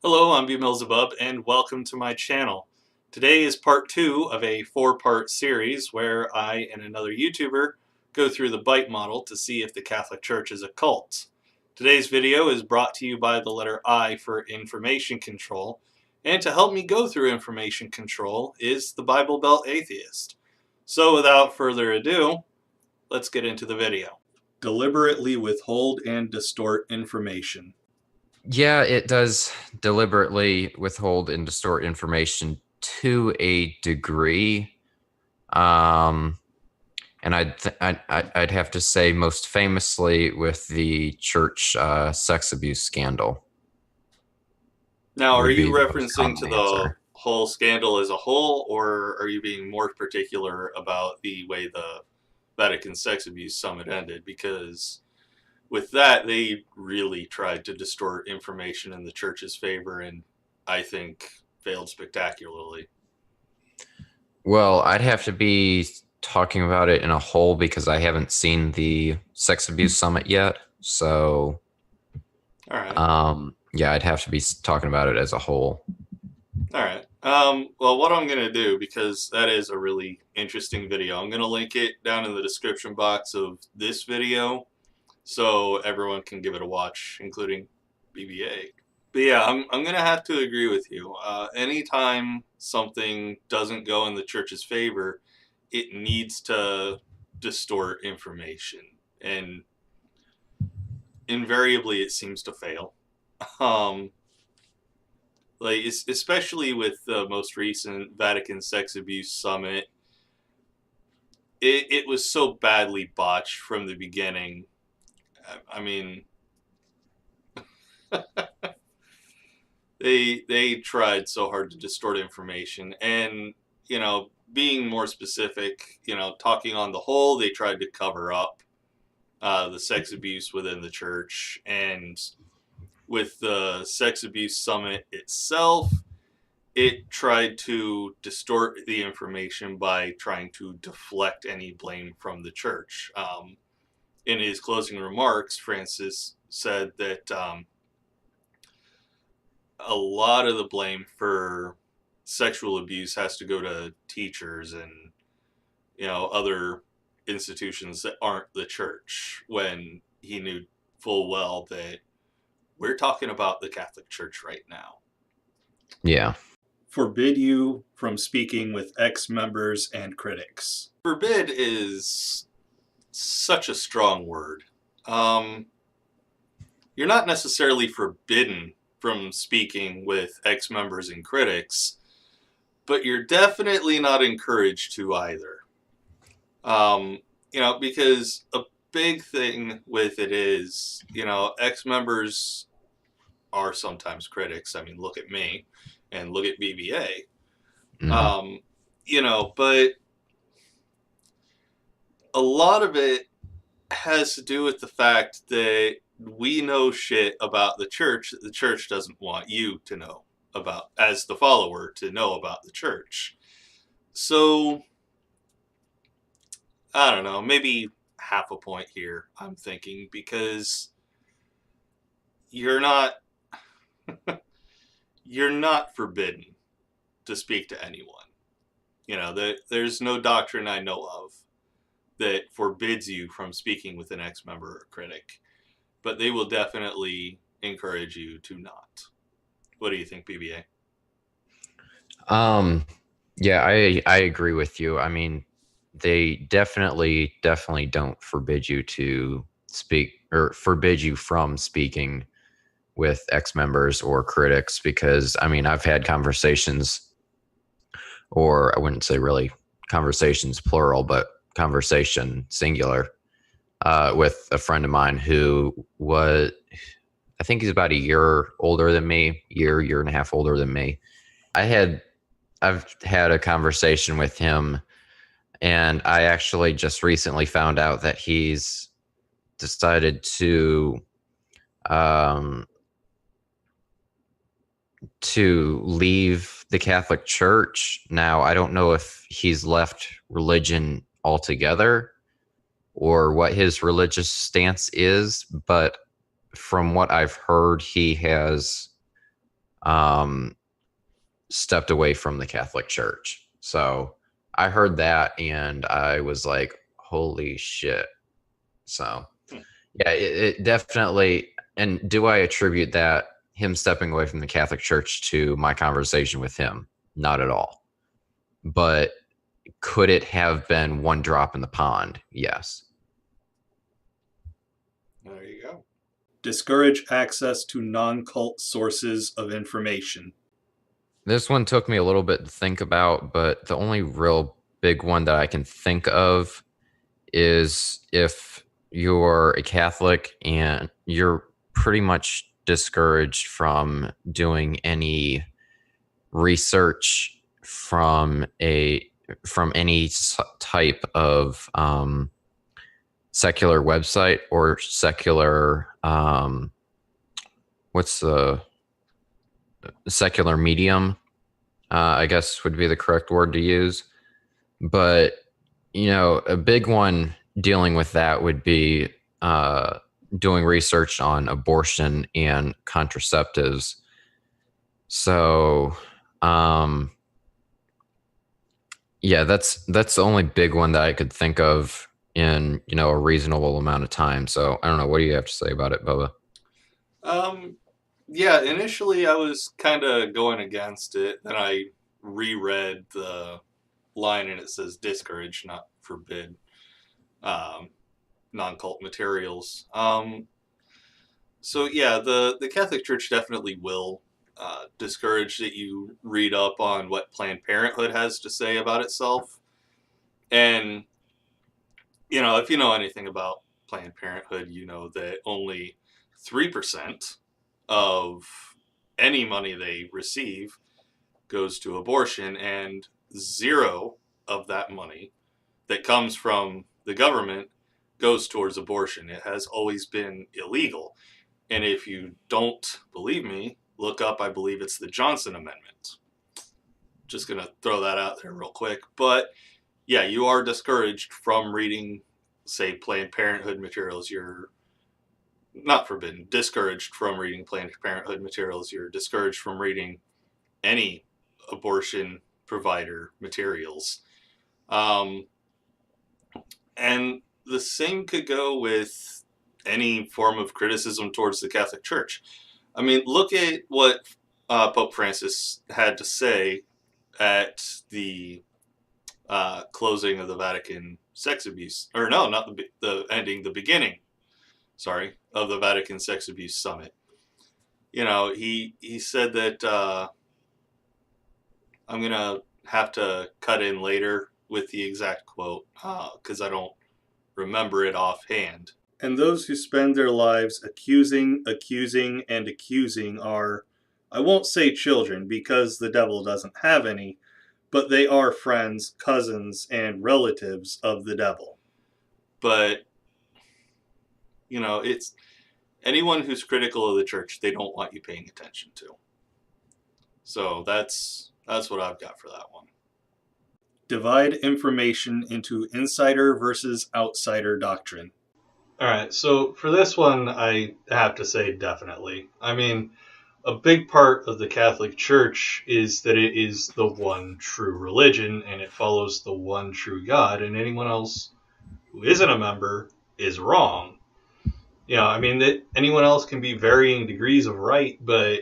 Hello, I'm BMillzebub, and welcome to my channel. Today is part 2 of a 4-part series where I and another YouTuber go through the Byte model to see if the Catholic Church is a cult. Today's video is brought to you by the letter I for information control, and to help me go through information control is the Bible Belt Atheist. So without further ado, let's get into the video. Deliberately withhold and distort information. Yeah, it does deliberately withhold and distort information to a degree. And I'd have to say most famously with the church sex abuse scandal. Now, are Would you be the most referencing to common the answer. whole scandal as a whole, or are you being more particular about the way the Vatican Sex Abuse Summit ended? Because with that, they really tried to distort information in the church's favor, and I think failed spectacularly. Well, I'd have to be talking about it in a whole because I haven't seen the sex abuse summit yet. So, All right. yeah, I'd have to be talking about it as a whole. All right. Well, what I'm going to do, because that is a really interesting video, I'm going to link it down in the description box of this video so everyone can give it a watch, including BBA. But yeah, I'm going to have to agree with you. Anytime something doesn't go in the church's favor, it needs to distort information. And invariably, it seems to fail. Um, especially with the most recent Vatican Sex Abuse Summit, it was so badly botched from the beginning. I mean, they tried so hard to distort information, and being more specific, talking on the whole, they tried to cover up the sex abuse within the church, and with the sex abuse summit itself, it tried to distort the information by trying to deflect any blame from the church. In his closing remarks, Francis said that a lot of the blame for sexual abuse has to go to teachers and other institutions that aren't the church, when he knew full well that we're talking about the Catholic Church right now. Yeah. Forbid you from speaking with ex-members and critics. Forbid is such a strong word. You're not necessarily forbidden from speaking with ex-members and critics, but you're definitely not encouraged to either. Because a big thing with it is, ex-members are sometimes critics. I mean, look at me and look at BBA. Mm-hmm. But a lot of it has to do with the fact that we know shit about the church that the church doesn't want you to know about, as the follower, to know about the church. So, I don't know, maybe half a point here, I'm thinking, because you're not you're not forbidden to speak to anyone. There's no doctrine I know of that forbids you from speaking with an ex-member or critic, but they will definitely encourage you to not. What do you think, BBA? Yeah, I agree with you. I mean, they definitely don't forbid you to speak or forbid you from speaking with ex-members or critics, because I mean, I've had conversations, or I wouldn't say really conversations plural, but conversation singular, with a friend of mine who was, I think he's about a year older than me, year and a half older than me. I've had a conversation with him, and I actually just recently found out that he's decided um, to leave the Catholic Church. Now, I don't know if he's left religion altogether or what his religious stance is, but from what I've heard, he has um, stepped away from the Catholic Church. So I heard that and I was like, holy shit. So Hmm. yeah, it definitely. And do I attribute that, him stepping away from the Catholic Church, to my conversation with him? Not at all. But could it have been one drop in the pond? Yes. There you go. Discourage access to non-cult sources of information. This one took me a little bit to think about, but the only real big one that I can think of is if you're a Catholic and you're pretty much discouraged from doing any research from any type of secular website or secular what's the secular medium, I guess would be the correct word to use. But a big one dealing with that would be doing research on abortion and contraceptives. So yeah, that's the only big one that I could think of in a reasonable amount of time. So I don't know. What do you have to say about it, Bubba? Um, yeah, initially I was kind of going against it. Then I reread the line and it says discourage, not forbid, um, non-cult materials. So yeah, the Catholic Church definitely will discourage that you read up on what Planned Parenthood has to say about itself. And if you know anything about Planned Parenthood, you know that only 3% of any money they receive goes to abortion, and zero of that money that comes from the government goes towards abortion. It has always been illegal. And if you don't believe me, look up, I believe it's the Johnson Amendment. Just going to throw that out there real quick. But yeah, you are discouraged from reading, say, Planned Parenthood materials. You're not forbidden, discouraged from reading Planned Parenthood materials. You're discouraged from reading any abortion provider materials. Um, and the same could go with any form of criticism towards the Catholic Church. I mean, look at what Pope Francis had to say at the closing of the Vatican sex abuse, or no, not the ending, the beginning, sorry, of the Vatican sex abuse summit. He said that I'm gonna have to cut in later with the exact quote because I don't remember it offhand. And those who spend their lives accusing, and accusing are, I won't say children because the devil doesn't have any, but they are friends, cousins, and relatives of the devil. But, it's anyone who's critical of the church, they don't want you paying attention to. So that's what I've got for that one. Divide information into insider versus outsider doctrine. All right, so for this one, I have to say definitely. I mean, a big part of the Catholic Church is that it is the one true religion and it follows the one true God, and anyone else who isn't a member is wrong. I mean, that anyone else can be varying degrees of right, but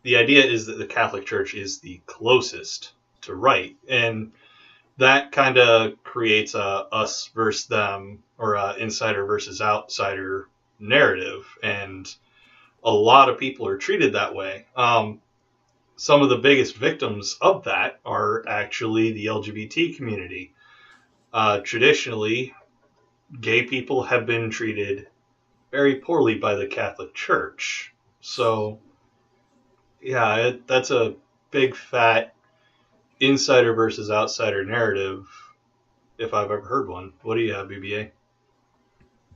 the idea is that the Catholic Church is the closest to right. And that kind of creates a us versus them, or a insider versus outsider narrative, and a lot of people are treated that way. Some of the biggest victims of that are actually the LGBT community. Traditionally, gay people have been treated very poorly by the Catholic Church. So, yeah, that's a big fat insider versus outsider narrative, if I've ever heard one. What do you have, BBA?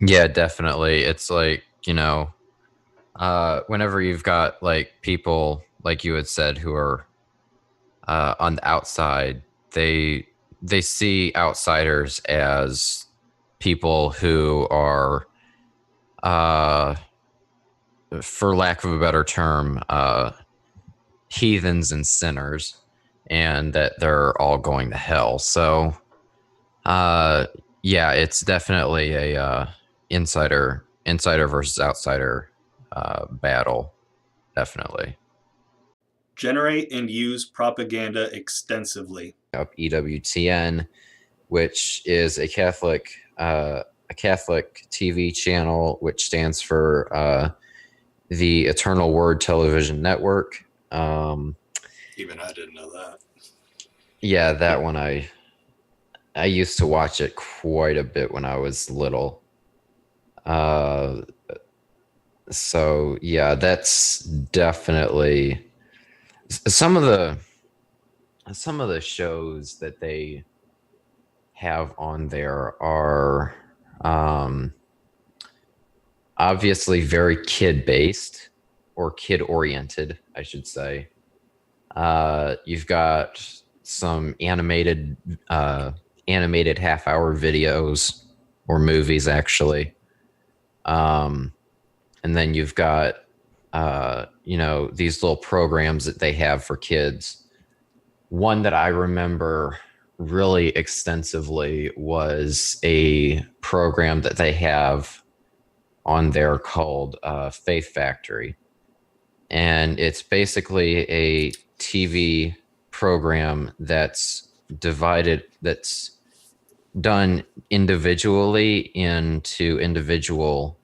Yeah, definitely. It's like, whenever you've got like people like you had said who are on the outside, they see outsiders as people who are, uh, for lack of a better term, heathens and sinners, and that they're all going to hell. So, uh, yeah, it's definitely a insider versus outsider battle. Definitely. Generate and use propaganda extensively. Up EWTN, which is a Catholic TV channel, which stands for the Eternal Word Television Network. Even I didn't know that. Yeah, that one I used to watch it quite a bit when I was little. So yeah, that's definitely some of the shows that they have on there are obviously very kid based or kid oriented, I should say. You've got some animated half-hour videos or movies, actually. And then you've got these little programs that they have for kids. One that I remember really extensively was a program that they have on there called Faith Factory. And it's basically a TV program that's done individually into individual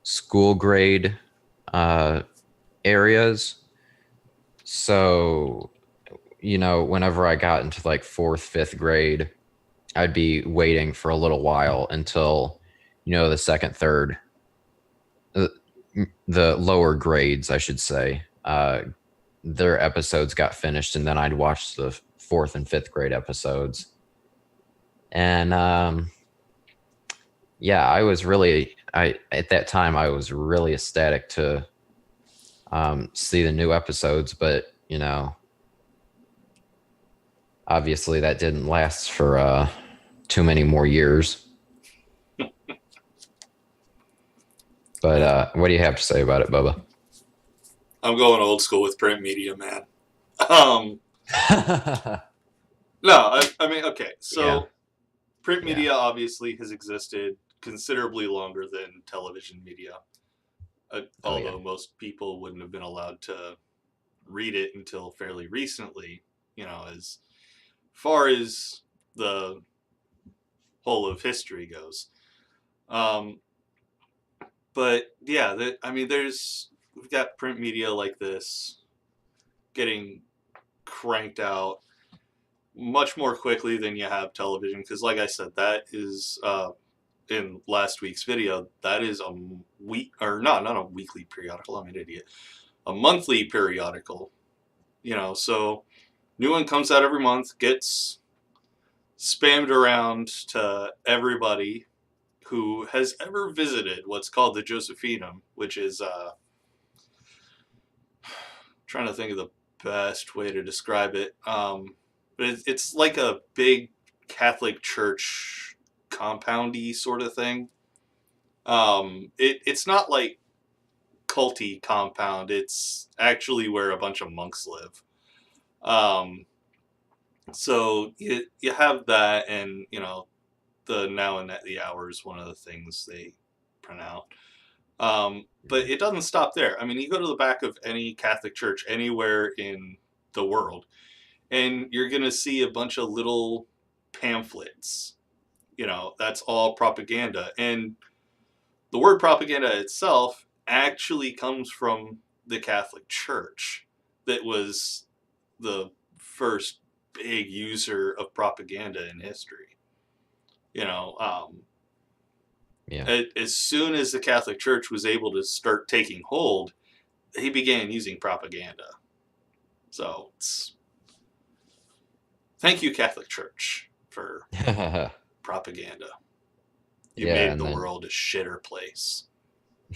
school grade areas. So, whenever I got into like fourth, fifth grade, I'd be waiting for a little while until, the second, third, the lower grades, I should say, their episodes got finished, and then I'd watch the fourth and fifth grade episodes. And yeah, at that time I was really ecstatic to see the new episodes, but obviously that didn't last for too many more years. But what do you have to say about it, Bubba? I'm going old school with print media, man. No, I mean, okay, so Yeah. print media obviously has existed considerably longer than television media, although most people wouldn't have been allowed to read it until fairly recently, as far as the whole of history goes. But yeah, we've got print media like this getting cranked out much more quickly than you have television, because like I said, that is in last week's video, that is a week, or not a weekly periodical, I'm an idiot, a monthly periodical, so new one comes out every month, gets spammed around to everybody who has ever visited what's called the Josephinum, which is trying to think of the best way to describe it. But it's like a big Catholic church compoundy sort of thing. It's not like culty compound. It's actually where a bunch of monks live. So you have that, and the now and at the hour is one of the things they print out. But it doesn't stop there. I mean, you go to the back of any Catholic church anywhere in the world, and you're going to see a bunch of little pamphlets. That's all propaganda. And the word propaganda itself actually comes from the Catholic Church, that was the first big user of propaganda in history. As soon as the Catholic Church was able to start taking hold, they began using propaganda. So thank you, Catholic Church, for propaganda. You made the world a shitter place.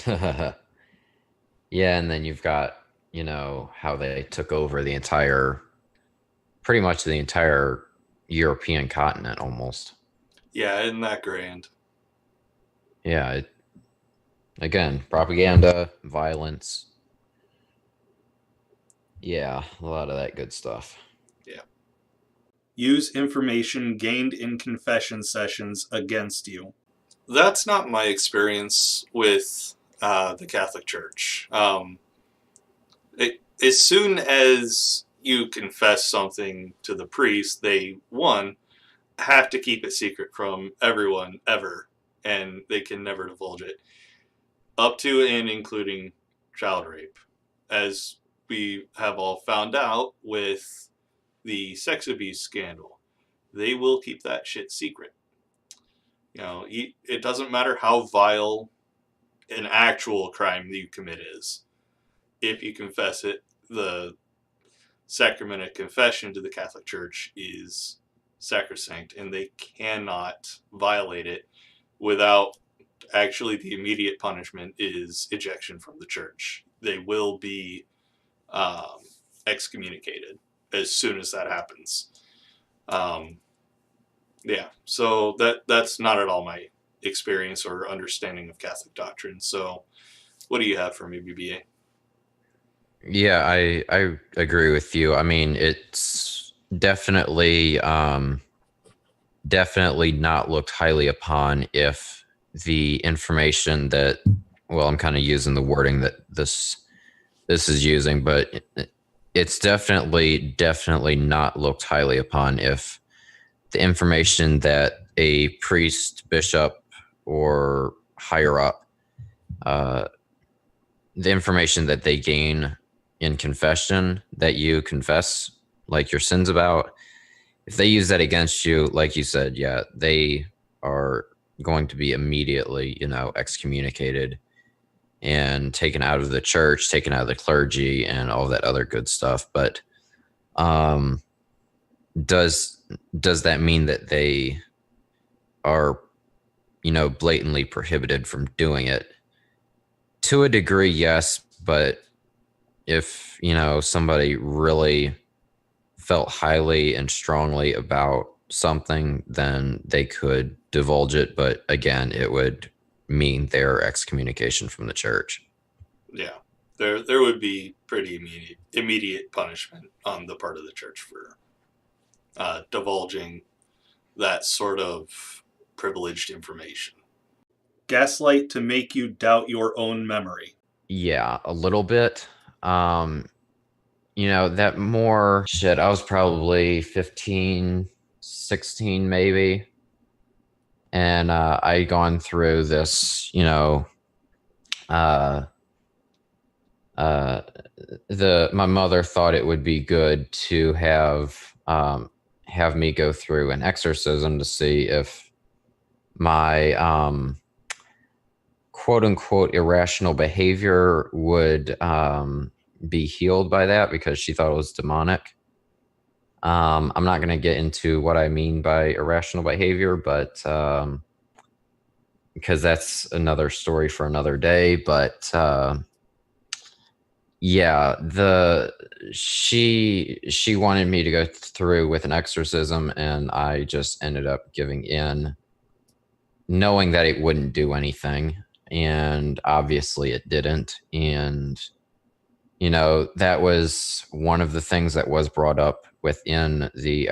Yeah, and then you've got, how they took over pretty much the entire European continent almost. Yeah, isn't that grand? Yeah. Again, propaganda, violence. Yeah, a lot of that good stuff. Yeah. Use information gained in confession sessions against you. That's not my experience with the Catholic Church. As soon as you confess something to the priest, they, one, have to keep it secret from everyone ever, and they can never divulge it, up to and including child rape, as we have all found out with the sex abuse scandal. They will keep that shit secret. It doesn't matter how vile an actual crime that you commit is. If you confess it, the sacrament of confession to the Catholic Church is sacrosanct, and they cannot violate it without actually the immediate punishment is ejection from the church. They will be um, excommunicated as soon as that happens. Um, yeah, so that's not at all my experience or understanding of Catholic doctrine. So, what do you have for me, BBA? Yeah, I agree with you. I mean, it's definitely not looked highly upon if the information that, well, I'm kind of using the wording that this is using, but it's definitely not looked highly upon if the information that a priest, bishop, or higher up, uh, the information that they gain in confession that you confess like your sins about, if they use that against you, like you said, yeah, they are going to be immediately, excommunicated and taken out of the church, taken out of the clergy, and all that other good stuff. But um, does does that mean that they are, blatantly prohibited from doing it? To a degree, yes, but if somebody really felt highly and strongly about something, then they could divulge it. But again, it would mean their excommunication from the church. Yeah, there would be pretty immediate punishment on the part of the church for divulging that sort of privileged information. Gaslight to make you doubt your own memory. Yeah, a little bit. Um, that more shit. I was probably 15, 16, maybe. And I gone through this, uh, uh, my mother thought it would be good to have me go through an exorcism to see if my quote unquote irrational behavior would be healed by that, because she thought it was demonic. I'm not going to get into what I mean by irrational behavior, but because that's another story for another day. But yeah, the she wanted me to go through with an exorcism, and I just ended up giving in, knowing that it wouldn't do anything, and obviously it didn't. And that was one of the things that was brought up within the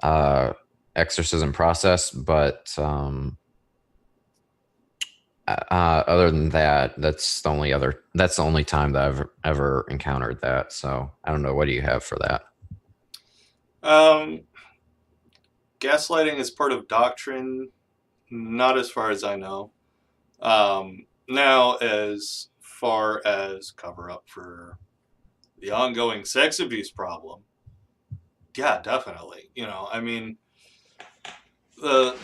uh exorcism process. But other than that, that's the only time that I've ever encountered that. So I don't know. What do you have for that? Um, Gaslighting is part of doctrine, not as far as I know. Now, as far as cover up for the ongoing sex abuse problem, yeah, definitely. I mean, the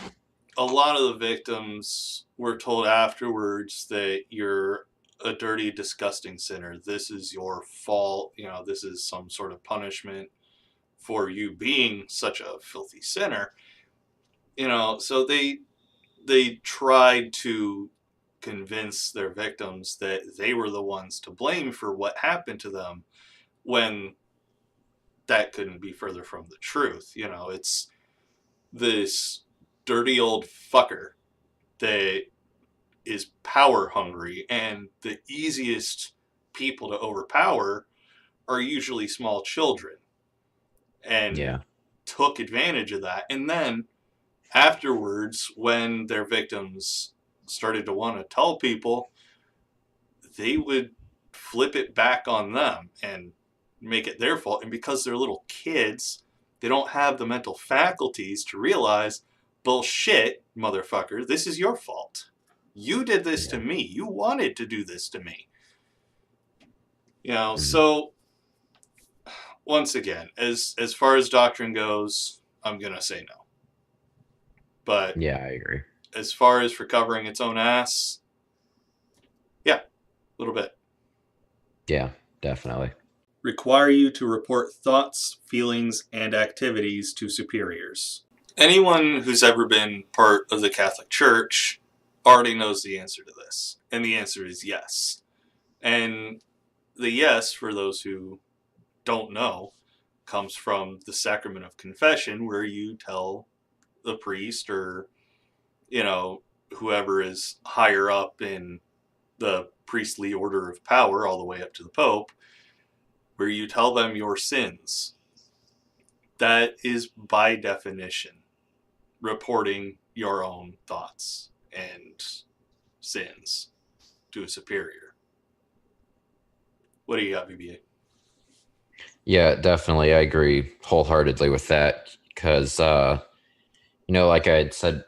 a lot of the victims were told afterwards that you're a dirty, disgusting sinner. This is your fault. This is some sort of punishment for you being such a filthy sinner. So they tried to convince their victims that they were the ones to blame for what happened to them, when that couldn't be further from the truth. It's this dirty old fucker that is power hungry, and the easiest people to overpower are usually small children, and Yeah. took advantage of that. And then afterwards, when their victims started to want to tell people, they would flip it back on them and make it their fault. And because they're little kids, they don't have the mental faculties to realize, bullshit, motherfucker, this is your fault. You did this to Yeah. me. You wanted to do this to me. You know, Mhm. so once again, as far as doctrine goes, I'm gonna say no. But Yeah, I agree. as far as for covering its own ass, yeah, a little bit. Yeah, definitely. Require you to report thoughts, feelings, and activities to superiors. Anyone who's ever been part of the Catholic Church already knows the answer to this. And the answer is yes. And the yes, for those who don't know, comes from the sacrament of confession, where you tell the priest or, you know, whoever is higher up in the priestly order of power, all the way up to the Pope, where you tell them your sins. That is, by definition, reporting your own thoughts and sins to a superior. What do you got, BBA? Yeah, definitely. I agree wholeheartedly with that because, like I had said,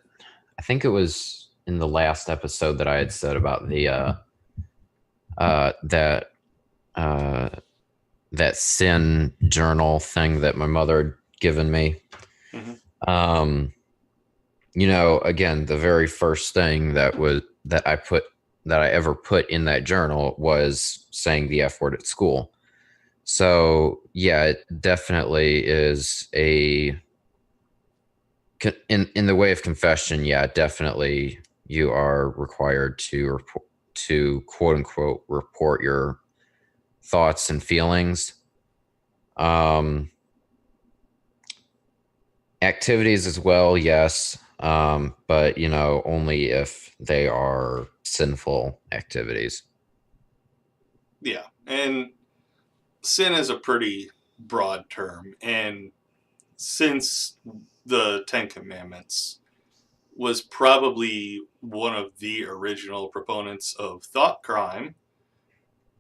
I think it was in the last episode that I had said about the that uh, that sin journal thing that my mother had given me. Mm-hmm. Um, again, the very first thing that I ever put in that journal was saying the F word at school. So yeah, it definitely is in the way of confession. Yeah, definitely you are required to quote unquote report your thoughts and feelings. Um, Activities as well, yes, but only if they are sinful activities. Yeah. And sin is a pretty broad term. And since the Ten Commandments was probably one of the original proponents of thought crime,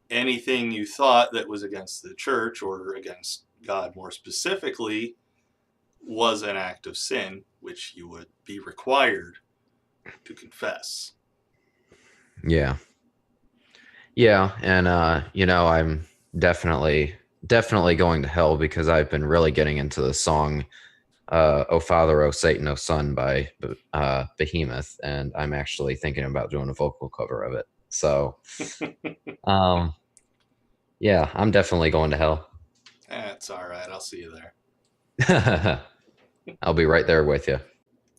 anything you thought that was against the church or against God more specifically was an act of sin, which you would be required to confess. Yeah. Yeah, and I'm definitely going to hell because I've been really getting into the song "O Father, O Satan, O Son" by Behemoth, and I'm actually thinking about doing a vocal cover of it. So, um, yeah, I'm definitely going to hell. That's all right. I'll see you there. I'll be right there with you.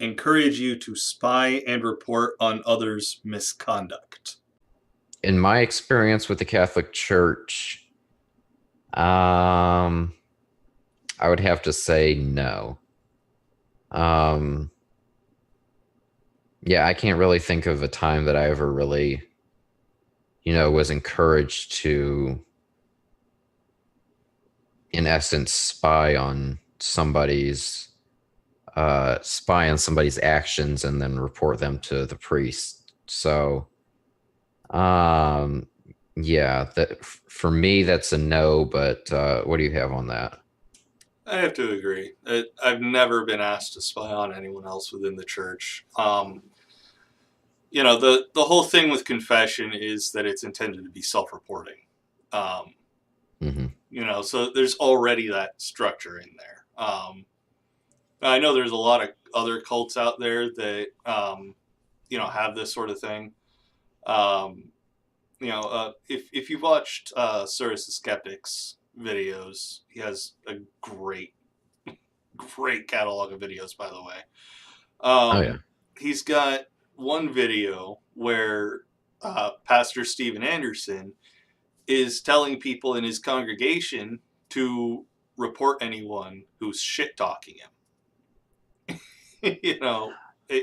Encourage you to spy and report on others' misconduct. In my experience with the Catholic Church, I would have to say no. Um, yeah, I can't really think of a time that I ever really, was encouraged to, in essence, spy on somebody's actions and then report them to the priest. So, um, yeah, that for me, that's a no. But what do you have on that? I have to agree. I've never been asked to spy on anyone else within the church. The whole thing with confession is that it's intended to be self-reporting. Um, Hmm. so there's already that structure in there. I know there's a lot of other cults out there that have this sort of thing. If you've watched Cyrus the Skeptic's videos, he has a great catalog of videos, by the way. Oh yeah, He's got one video where Pastor Steven Anderson is telling people in his congregation to report anyone who's shit talking him.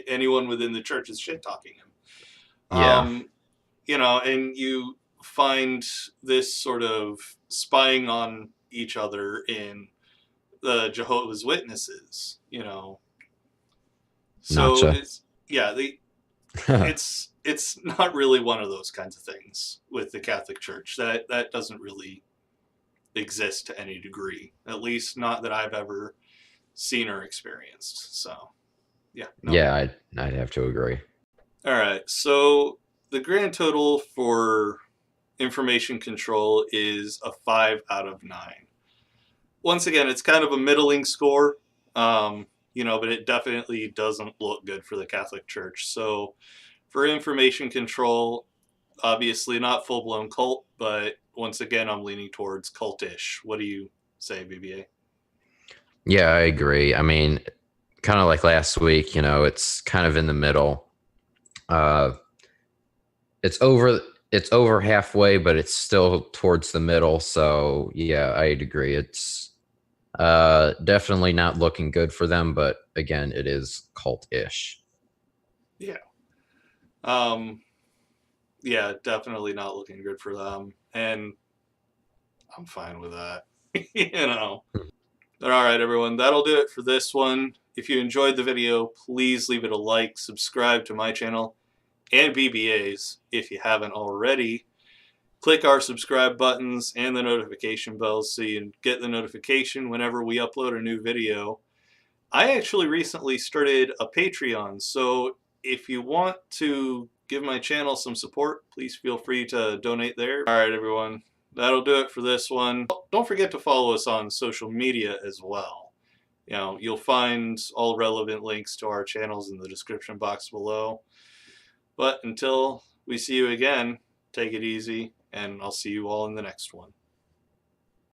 Anyone within the church is shit talking him. yeah, And you find this sort of spying on each other in the Jehovah's Witnesses, you know. So Notcha. it's yeah, it's not really one of those kinds of things with the Catholic Church. That doesn't really exist to any degree, at least not that I've ever seen or experienced. So yeah, no. Yeah, I'd have to agree. All right. So the grand total for information control is a 5 out of 9. Once again, it's kind of a middling score, but it definitely doesn't look good for the Catholic Church. So for information control, obviously not full blown cult, but once again, I'm leaning towards cultish. What do you say, BBA? Yeah, I agree. I mean, kind of like last week, it's kind of in the middle. Uh, it's over halfway, but it's still towards the middle. So yeah, I'd agree. It's definitely not looking good for them, but again, it is cult-ish. Yeah. Um, yeah, definitely not looking good for them. And I'm fine with that. you know. But all right, everyone, that'll do it for this one. If you enjoyed the video, please leave it a like, subscribe to my channel and BBA's if you haven't already. Click our subscribe buttons and the notification bells so you get the notification whenever we upload a new video. I actually recently started a Patreon, so if you want to give my channel some support, please feel free to donate there. All right, everyone, that'll do it for this one. Don't forget to follow us on social media as well. You'll find all relevant links to our channels in the description box below. But until we see you again, take it easy, and I'll see you all in the next one.